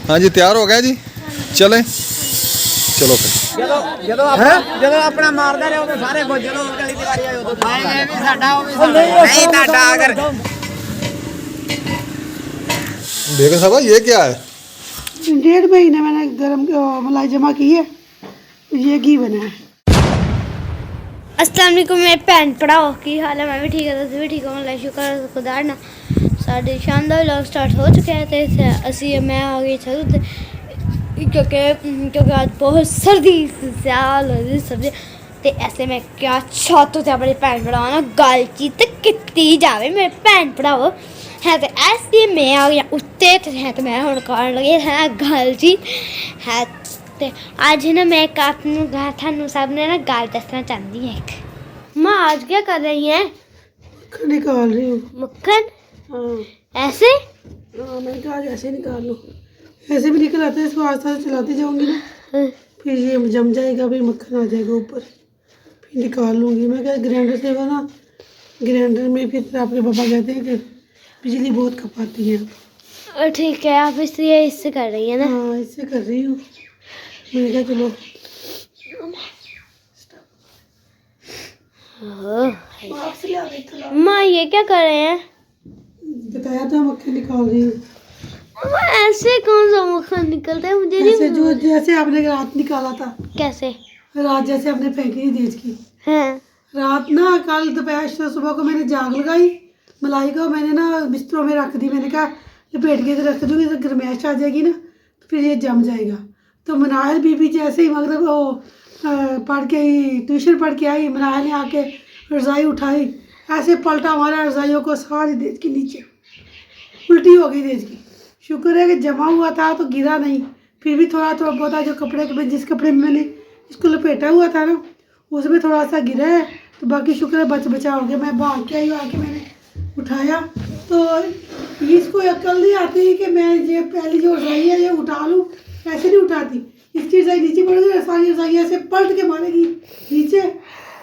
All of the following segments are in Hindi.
हाँ जी तैयार हो गया जी, चलें चलो फिर। ਜਦੋਂ ਆਪਣਾ ਮਾਰਦਾ ਰਿਹਾ ਉਦੋਂ ਸਾਰੇ ਖੁਸ਼, ਜਦੋਂ ਗਲੀ ਦੀ ਵਾਰੀ ਆਈ ਉਦੋਂ ਆਏ ਵੀ ਸਾਡਾ ਉਹ ਵੀ ਸਾਡਾ ਨਹੀਂ ਤੁਹਾਡਾ ਅਗਰ। बेगम साहब ये क्या है? 1.5 महीने मैंने गरम मलाई जमा की है, ये घी बना है। अस्सलाम वालेकुम मेरे भैन भराओ, की हाल है? मैं भी ठीक है, तुम भी ठीक हो? अल्लाह शुक्र खुदा ना। साढ़े शाम का व्लॉग स्टार्ट हो चुका है तो असी मैं आ गई छत ते क्योंकि आज बहुत सर्दी स्याल होती सर्दी ते ऐसे में क्या छत उत्ते अपने भैन भराओ ना गलचीत कीती जावे मेरे भैन भराओ है तो ऐसे मैं आ गई उत्ते है तो मैं हुण करन लगी है गलचीत है ते आज ना मैं एक आपनू थानू सब ने ना गल दसना चाहती है एक। माँ आज क्या कर रही हैं? मक्खन निकाल रही हूँ। मक्खन? हाँ ऐसे? हाँ मैंने कहा आज ऐसे निकाल लो, ऐसे भी निकल आता है, इसको आस्ते आस्ते चलाती जाऊंगी ना फिर ये जम जाएगा, फिर मक्खन आ जाएगा ऊपर, फिर निकाल लूँगी। मैं क्या ग्राइंडर से वो ना ग्राइंडर में फिर आपके पापा कहते हैं कि बिजली बहुत खपाती है। ठीक है आप इसलिए इससे कर रही है ना? हाँ इससे कर रही हूँ। मैंने कहा चलो माँ ये क्या कर रहे हैं? बताया था मक्खन निकाल रही हूँ। माँ ऐसे कौन सा मक्खन निकलता है? मुझे ऐसे नहीं। जो जैसे आपने रात निकाला था, कैसे? रात जैसे आपने फेंकी थी देश की हाँ रात ना, कल दोपहर से सुबह को मैंने जाग लगाई मलाई को, मैंने ना बिस्तरों में रख दी। मैंने कहा लपेट के रख दूँगी तो गर्मैश आ जाएगी ना तो फिर ये जम जाएगा। तो मनाहल बीबी जैसे ही मतलब वो पढ़ के ही ट्यूशन पढ़ के आई, मनाहल ने आके रज़ाई उठाई, ऐसे पलटा हमारा रज़ाइयों को सारी देश के नीचे उल्टी हो गई देश की। शुक्र है कि जमा हुआ था तो गिरा नहीं, फिर भी थोड़ा थोड़ा बहुत जो कपड़े जिस कपड़े में मैंने इसको लपेटा हुआ था ना उसमें थोड़ा सा गिरा है, तो बाकी शुक्र है बचा हो गया। मैं भाग के आई, आके मैंने उठाया तो इसको अक्ल नहीं आती कि मैं ये पहली जो रज़ाई है ये उठा लूँ, ऐसे नहीं उठाती। इसकी रज़ाई नीचे पड़ेगी, सारी रज़ाई ऐसे पलट के मारेगी नीचे,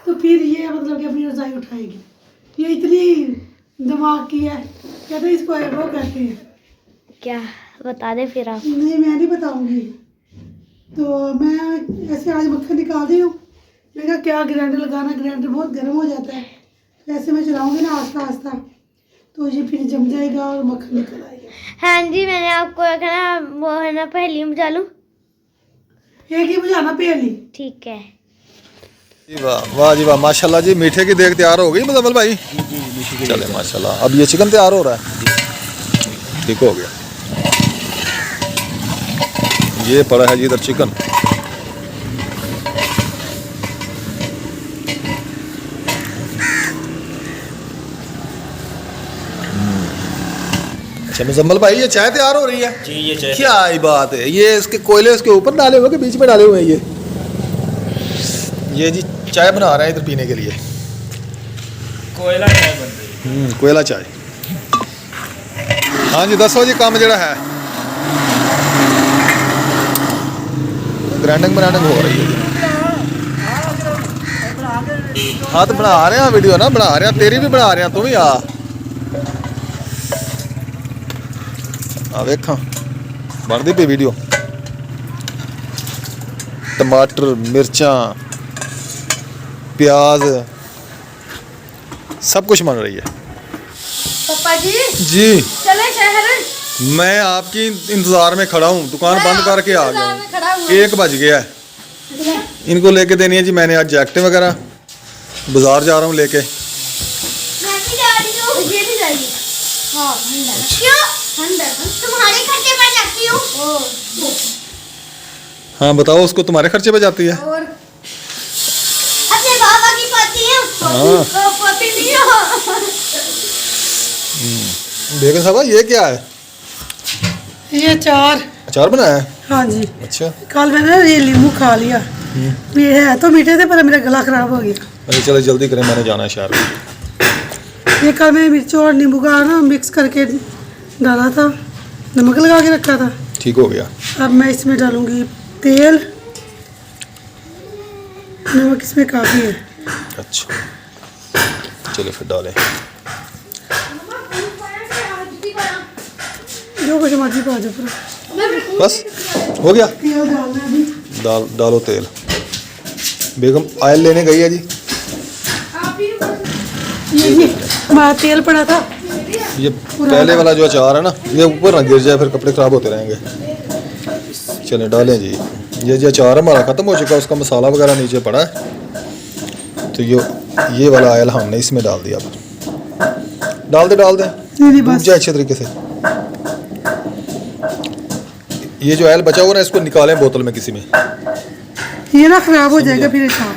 तो फिर ये मतलब कि अपनी रज़ाई उठाएगी। ये इतनी दिमाग की है, कहते हैं इसको वो कहते हैं। क्या बता दें फिर आप? नहीं मैं नहीं बताऊंगी। तो मैं ऐसे आज मक्खन निकाल रही हूँ। मैं कहा क्या ग्राइंडर लगाना, ग्राइंडर बहुत गर्म हो जाता है, तो ऐसे मैं चलाऊंगी ना आस्ता आस्ता तो ये फिर जम जाएगा और मक्खन निकल आएगा। हाँ जी मैंने आपको कहना वो है ना पहेली बुझा लूँ? एक ही बुझाना पहेली। ठीक है जी वाह वाह जी वाह, माशाल्लाह जी। मीठे की देग तैयार हो गई मुजम्मिल भाई? चले माशाल्लाह। अब ये चिकन तैयार हो रहा है, ठीक हो गया। ये पड़ा है जी इधर चिकन। अच्छा मुजम्मिल भाई ये चाय तैयार हो रही है जी? ये चाय क्या ही बात है, ये इसके कोयले इसके ऊपर डाले हुए कि बीच में डाले हुए हैं? ये जी चाय बना रहे हैं इधर पीने के लिए। कोयला चाय बन रही है। कोयला चाय। हाँ जी दसो जी काम जड़ा है। ग्राइंडिंग ब्रांडिंग हो रही है। हाँ तो बना रहे हैं वीडियो ना, बना रहे हैं, तेरी भी बना रहे हैं, तू भी आ वेखा बनती पी वीडियो। टमाटर मिर्चा प्याज सब कुछ बन रही है। पापा जी जी चले शहर। मैं आपकी इंतजार में खड़ा हूँ, दुकान बंद करके आ गया हूँ। 1 बज गया है। इनको लेके देनी है जी मैंने आज जैकेटें वगैरह, बाजार जा रहा हूँ लेके। मैं भी जा रही हूँ। ये भी जाएगी? हाँ क्यों? तुम्हारे खर्चे पर जाती हूँ। हाँ बताओ उसको तुम्हारे खर्चे पे जाती है? और अपने बाबा की पति है, हाँ। पति नहीं हो। बेगम साहब ये क्या है? ये अचार बनाया है? हाँ जी। अच्छा कल मैंने ये नींबू खा लिया, ये है तो मीठे थे पर मेरा गला खराब हो गया। अच्छा चलो जल्दी करें, मैंने जाना है शहर। ये कल मैंने मिर्च और नींबू का ना मिक्स करके डाला था, नमक लगा के रखा था, ठीक हो गया। अब मैं इसमें डालूंगी तेल, नमक इसमें काफ़ी है। अच्छा चलो फिर डालें। जो कुछ मर्जी पा जाओ। बस हो गया। तेल डालना है अभी। डालो तेल। बेगम ऑयल लेने गई है जी। ये हमारा तेल पड़ा था। ये पहले वाला जो अचार है ना, ये ऊपर ना गिर जाए, फिर कपड़े खराब होते रहेंगे। चलें डालें जी। ये जो अचार हमारा ख़त्म हो चुका है, उसका मसाला वगैरह नीचे पड़ा है, तो ये वाला ऑयल हमने इसमें डाल दिया। अब डाल दें डूब जाए अच्छे तरीके से। ये जो ऑयल बचा हुआ ना, इसको निकालें बोतल में किसी में। ये ना खराब हो जाएगा फिर अचार।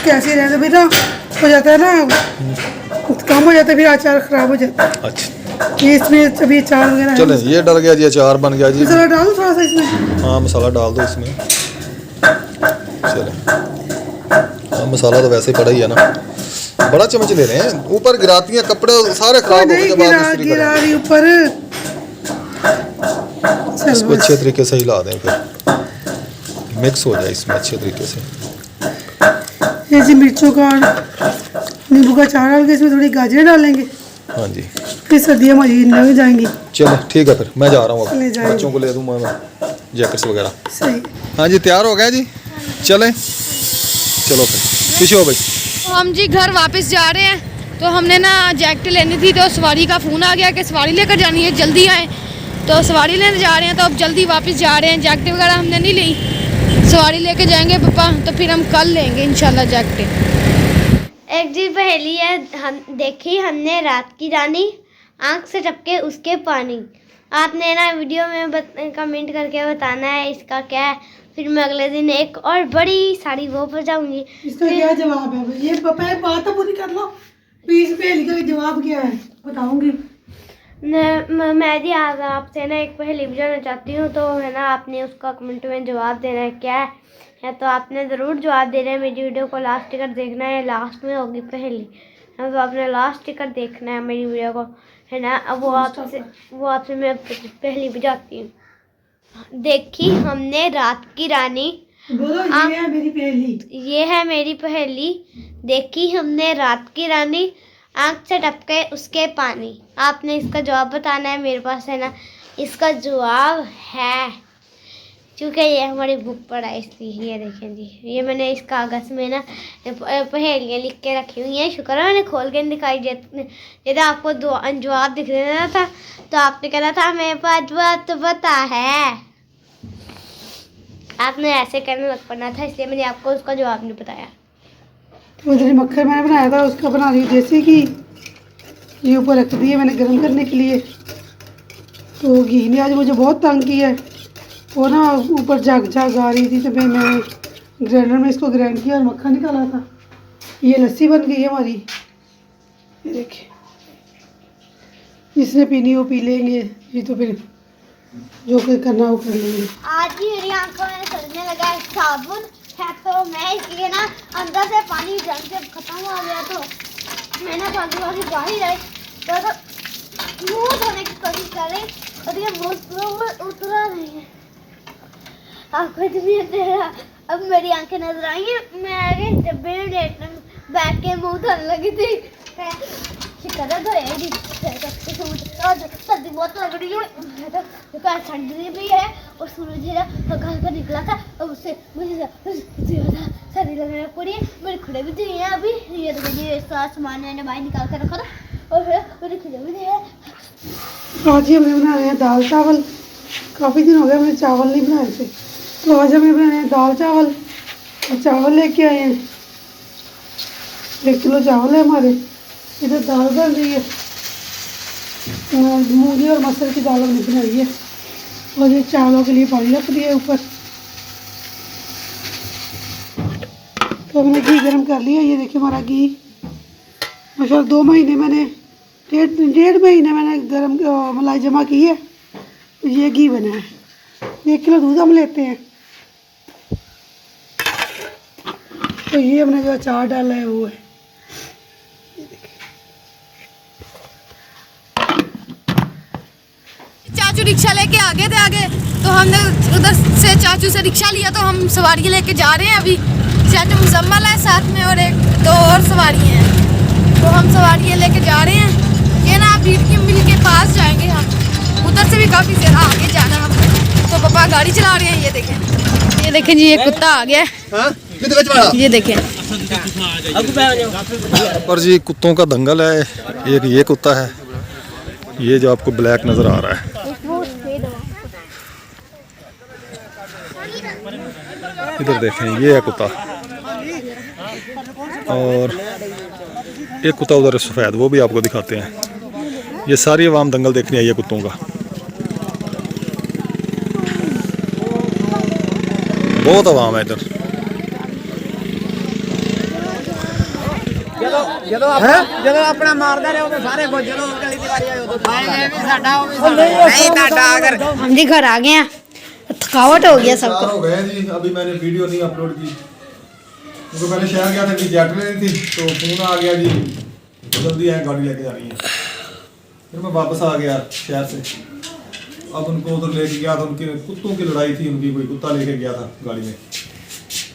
कैसे रहता फिर ना हो जाता है ना, कम हो जाता है फिर अचार खराब हो जाता है। अच्छा ये इसमें अभी अचार वगैरह है। चलें ये डल गया जी, अचार बन गया जी। मसाला डालो थोड़ा सा इसमें। हाँ मसाला डाल दो इसमें। चलें हाँ मसाला तो वैसे ही पड़ा ही है ना। बड़ा चम्मच ले रहे हैं, ऊपर गिराती हैं कपड़े सारे खराब होने के बाद गिरा रही ऊपर। इसको अच्छे तरीके से हिला दें, फिर मिक्स हो जाए इसमें अच्छे तरीके से। ऐसे मिर्चों का नींबू का अचार डाल के इसमें थोड़ी गाजर डालेंगे। हाँ जी फिर सर्दियाँ मजी लग जाएंगी। चलो ठीक है, फिर मैं जा रहा हूँ ले अब, जाइए। बच्चों को ले दूँ मैं जैकेट्स वगैरह। सही। हाँ जी तैयार हो गया जी, चलें चलो फिर खुश हो भाई। तो हम जी घर वापस जा रहे हैं। तो हमने ना जैकेट लेनी थी, तो सवारी का फ़ोन आ गया कि सवारी लेकर जानी है, जल्दी आए। तो सवारी लेने जा रहे हैं, तो अब जल्दी वापस जा रहे हैं। जैकेट वगैरह हमने नहीं ली, सवारी लेके जाएंगे पापा, तो फिर हम कल लेंगे इंशाल्लाह जैकेट। एक जी पहेली है, हम देखी हमने रात की रानी, आँख से टपके उसके पानी। आपने ना वीडियो में कमेंट करके बताना है इसका क्या है, फिर मैं अगले दिन एक और बड़ी सारी वो बजाऊंगी। इसका क्या जवाब है? ये पापा बात तो पूरी कर लो। प्लीज पहेली का जवाब क्या है बताऊंगी। मैं जी आज आपसे ना एक पहेली बुझाना चाहती हूँ, तो है ना आपने उसका कमेंट में जवाब देना है क्या है, तो आपने ज़रूर जवाब देना है। मेरी वीडियो को लास्ट टिकट देखना है, लास्ट में होगी पहेली, तो आपने लास्ट टिकट देखना है मेरी वीडियो को, है ना। अब वो आपसे मैं पहेली बुझाती हूँ। देखी हमने रात की रानी, बोलो ये है मेरी पहेली। ये है मेरी पहेली। देखी हमने रात की रानी, आँख से टपके उसके पानी। आपने इसका जवाब बताना है। मेरे पास है ना इसका जवाब है, क्योंकि ये हमारी बुक पर है इसलिए। ये देखें जी, ये मैंने इस कागज़ में ना पहेलियाँ लिख के रखी हुई हैं। शुक्र है मैंने खोल के दिखाई जैसे आपको जवाब दिख रहा था, तो आपने कहना था मेरे पास जवाब तो पता है, आपने ऐसे कहने लग पड़ना था, इसलिए मैंने आपको उसका जवाब नहीं बताया। तो इधर मक्खन मैंने बनाया था, उसका बना रही हूँ देसी घी। ये ऊपर रख दिए मैंने गर्म करने के लिए। तो घी ने आज मुझे बहुत तंग किया है, वो ना ऊपर झाग आ रही थी, तो मैंने ग्राइंडर में इसको ग्राइंड किया और मक्खन निकाला था। ये लस्सी बन गई है हमारी, ये देखिए। जिसने पीनी वो पी लेंगे, ये तो फिर जो कुछ करना वो कर लेंगे। आज ही मेरी आंखों में सड़ने लगा है साबुन है, तो मैं इसलिए ना अंदर से पानी जम से खत्म हो गया, तो मैं ना भागी बाहर आई, तो मुँह धोने की कोशिश कर रही, और ये मुँह उतरा नहीं है। आपको तो अब मेरी आंखें नजर आई हैं। मैं आगे डब्बे में बैठ के मुँह धोने लगी थी, शिकरा धोएगी सर्दी बहुत लग रही है, तो ठंडी भी है, और सूरज घर का निकला था, और उससे मुझे सर्दी लगने लग पड़ी है। मेरे खुले भी थे अभी, ये तो मुझे सारा सामान मैंने बाहर निकाल कर रखा था, और फिर मेरे खुले भी थे। आज ही हमने बना रहे हैं दाल चावल। काफ़ी दिन हो गए हमने चावल नहीं बनाए थे, तो आज हमें बना रहे हैं दाल चावल। चावल लेके आए हैं, 1 किलो चावल है हमारे। इधर दाल बन रही है, मूंगी और मसूर की दाल हमने बनाई है, और ये चावलों के लिए पानी रख दिया है ऊपर। तो हमने घी गर्म कर लिया। ये देखिए हमारा घी माशाल्लाह 2 महीने मैंने डेढ़ महीने मैंने गर्म मलाई जमा की है, तो ये घी बना है। 1 किलो दूध हम लेते हैं, तो ये हमने जो अचार डाला है वो है। चाचू रिक्शा लेके आ गए थे आगे, तो हमने उधर से चाचू से रिक्शा लिया, तो हम सवारी लेके जा रहे हैं। अभी चाचू मुजम्मल है साथ में, और 1-2 और सवारी हैं, तो हम सवारी लेके जा रहे हैं। ये ना बीट की मिल के पास जाएंगे हम, उधर से भी काफ़ी ज़्यादा आगे जाना है। तो पापा गाड़ी चला रहे हैं। ये देखें जी, ये कुत्ता आ गया है। ये देखें पर जी कुत्तों का दंगल है। एक ये कुत्ता है, ये जो आपको ब्लैक नजर आ रहा है, इधर देखें, ये है कुत्ता। और एक कुत्ता उधर सफ़ेद, वो भी आपको दिखाते हैं। ये सारी आवाम दंगल देखने आई है कुत्तों का। बहुत आवाम है इधर। ਜਦੋਂ ਆਪਣਾ ਮਾਰਦਾ ਰਿਹਾ ਉਦੋਂ ਸਾਰੇ ਖੁਸ਼, ਜਦੋਂ ਗਲੀ ਦੀ ਵਾਰੀ ਆਈ ਉਦੋਂ ਇਹ ਵੀ ਸਾਡਾ ਉਹ ਵੀ ਸਾਡਾ ਨਹੀਂ ਤੁਹਾਡਾ ਅਗਰ हम जी घर आ गए हैं, थकावट हो गया सबको। हो गए जी। अभी मैंने वीडियो नहीं अपलोड की क्योंकि मैंने शहर गया था कि जेट लेनी थी, तो फोन आ गया जी जल्दी आए, गाड़ी लेके जानी है। फिर मैं वापस आ गया शहर से। अब उनको उधर लेके गया था, उनके कुत्तों की लड़ाई थी, उनकी कोई कुत्ता लेके गया था गाड़ी में।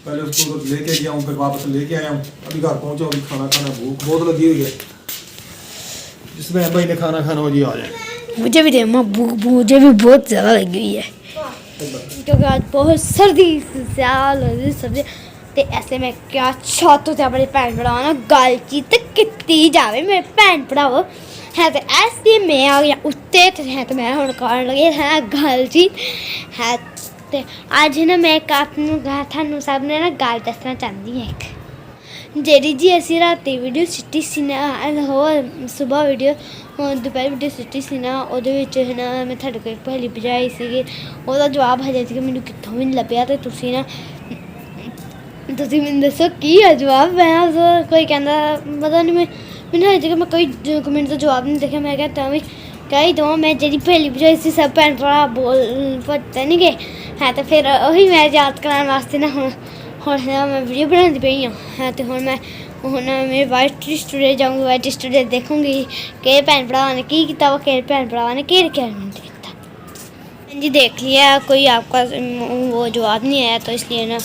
पहले उसको उधर लेके गया हूँ, फिर वापस लेके आया हूँ। अभी घर पहुँचा, अभी खाना खाना, भूख बहुत लगी हुई है। जिसमें भाई ने खाना खाना हो जी आ जाए। मुझे भी मुझे भी बहुत ज़्यादा लगी हुई है क्योंकि आज बहुत सर्दी सर्दी ते ऐसे में क्या छातों से अपने भैन भरावां नाल गल कीती जावे। मेरे भैन भरावो है तो ऐसे मैं आ गया उत्ते ते है तो मैं हुण करन लगी है गल जी है। ते अज ना मैं थानू सब ने ना गल दसना चाहती है एक जेडी जी असी राती वीडियो सिटी सी ना हो सुबह वीडियो दोपहर वीडियो सिटी सी ना ਉਹਦੇ ਵਿੱਚ ਹੈ ਨਾ ਮੈਂ ਤੁਹਾਡੇ ਕੋਲ ਪਹਿਲੀ ਭਜਾਈ ਸੀਗੀ। ਉਹਦਾ ਜਵਾਬ ਹਜੇ ਤੱਕ ਮੈਨੂੰ ਕਿੱਥੋਂ ਵੀ ਨਹੀਂ ਲੱਭਿਆ ਤੇ ਤੁਸੀਂ ਮੈਨੂੰ ਦੱਸੋ ਕੀ ਹੈ ਜਵਾਬ। ਮੈਂ ਕੋਈ ਕਹਿੰਦਾ ਪਤਾ ਨਹੀਂ, ਮੈਨੂੰ ਹਜੇ ਤੱਕ ਮੈਂ ਕੋਈ ਕਮੈਂਟ ਦਾ ਜਵਾਬ ਨਹੀਂ ਦੇਖਿਆ। ਮੈਂ ਕਿਹਾ ਤਾਂ ਵੀ ਕਹੀ ਦਵਾਂ ਮੈਂ ਜਿਹੜੀ ਪਹਿਲੀ ਭਜਾਈ ਸੀ ਸਭ ਭੈਣ ਭਰਾ ਬੋਲ ਪਤਾ ਨਹੀਂ ਗਏ ਹੈ। ਤਾਂ ਫਿਰ ਉਹੀ ਮੈਂ ਯਾਦ ਕਰਾਉਣ ਵਾਸਤੇ ਨਾ ਹੁਣ मैं वीडियो बनाती पई हाँ। तो हूँ मैं मेरे वाइट स्टूडियो जाऊँगी, वाइट स्टूडियो देखूँगी कि भैन भरा ने की किया वा, कि भैन भरा ने क्या किया जी। देख लिया कोई आपका वो जवाब नहीं आया, तो इसलिए ना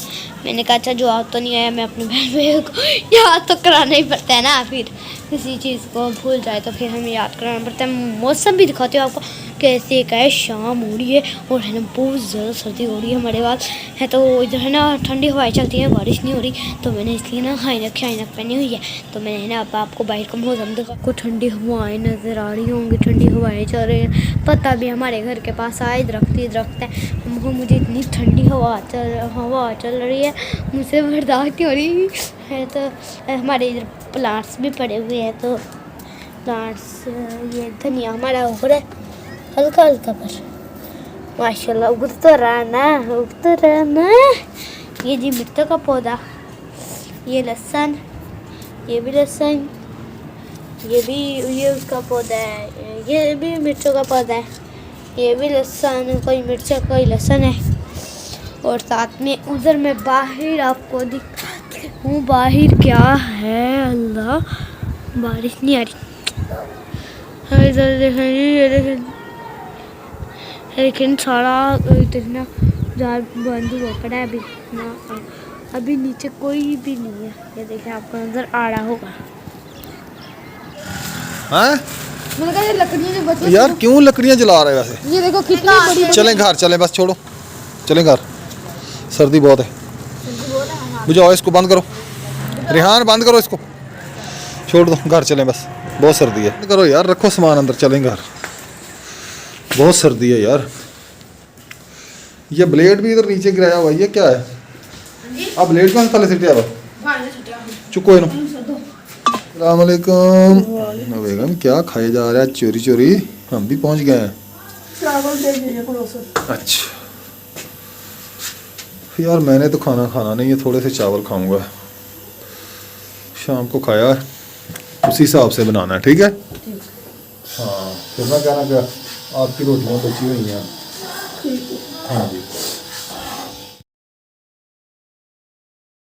मैंने कहा अच्छा जवाब तो नहीं आया, मैं अपने बहन भाइयों को याद तो कराना ही पड़ता है ना। फिर किसी चीज़ को भूल जाए तो फिर हमें याद कराना पड़ता है। मौसम भी दिखाती हूँ आपको कैसे का है, शाम हो रही है और है ना बहुत ज़्यादा सर्दी हो रही है हमारे पास है। तो इधर है ना ठंडी हवाएं चलती हैं, बारिश नहीं हो रही, तो मैंने इसलिए ना हाइनक पहनी हुई है। तो मैंने है ना अब आपको बाहर का मौसम देखा, आपको ठंडी हवाएं नज़र आ रही होंगी, ठंडी हवाएं चल रही हैं। पता भी हमारे घर के पास आए दरख्त ही दरख्त है। मुझे इतनी ठंडी हवा चल रही है, मुझसे बर्दाश्त नहीं हो रही है। तो हमारे इधर प्लांट्स भी पड़े हुए हैं, तो प्लांट्स ये धनिया हमारा हो रहा है हल्का हल्का पर माशाल्लाह उग तो रहा ना। ये जी मिर्च का पौधा, ये लहसुन, ये भी लहसुन, ये उसका पौधा है, ये भी मिर्चों का पौधा है, ये भी लहसुन, कोई मिर्च कोई लहसुन है। और साथ में उधर मैं बाहर आपको दिखाती हूँ, बाहर क्या है अल्लाह, बारिश नहीं आ रही। इधर देखें ये देखें, लेकिन सारा इतना जाल बंद हो पड़ा है अभी ना, अभी नीचे कोई भी नहीं है। ये देखिए आपको नजर आ रहा होगा। हाँ मैंने कहा ये लकड़ियाँ जो बची यार क्यों लकड़ियाँ जला रहे वैसे? ये देखो कितना बड़ी चलें घर, चलें बस, छोड़ो चलें घर, सर्दी बहुत है। बुझाओ इसको, बंद करो रिहान, बंद करो इसको, छोड़ दो, घर चलें बस, बहुत सर्दी है। बंद करो यार, रखो सामान अंदर, चलें घर, बहुत सर्दी है यार। ये ब्लेड भी इधर नीचे गिराया हुआ है, ये क्या है? अब ब्लेड कौन थले सिटिया हुआ? चुको इनो। अस्सलाम वालेकुम। बेगम क्या खाए जा रहा है चोरी चोरी? हम भी पहुंच गए हैं। चावल दे दीजिए पड़ोसन। अच्छा यार मैंने तो खाना खाना नहीं है, थोड़े से चावल खाऊंगा, शाम को खाया है, उसी हिसाब से बनाना है, ठीक है? हाँ फिर मैं कहना क्या आपकी रोटियाँ बची हुई हैं। हाँ जी।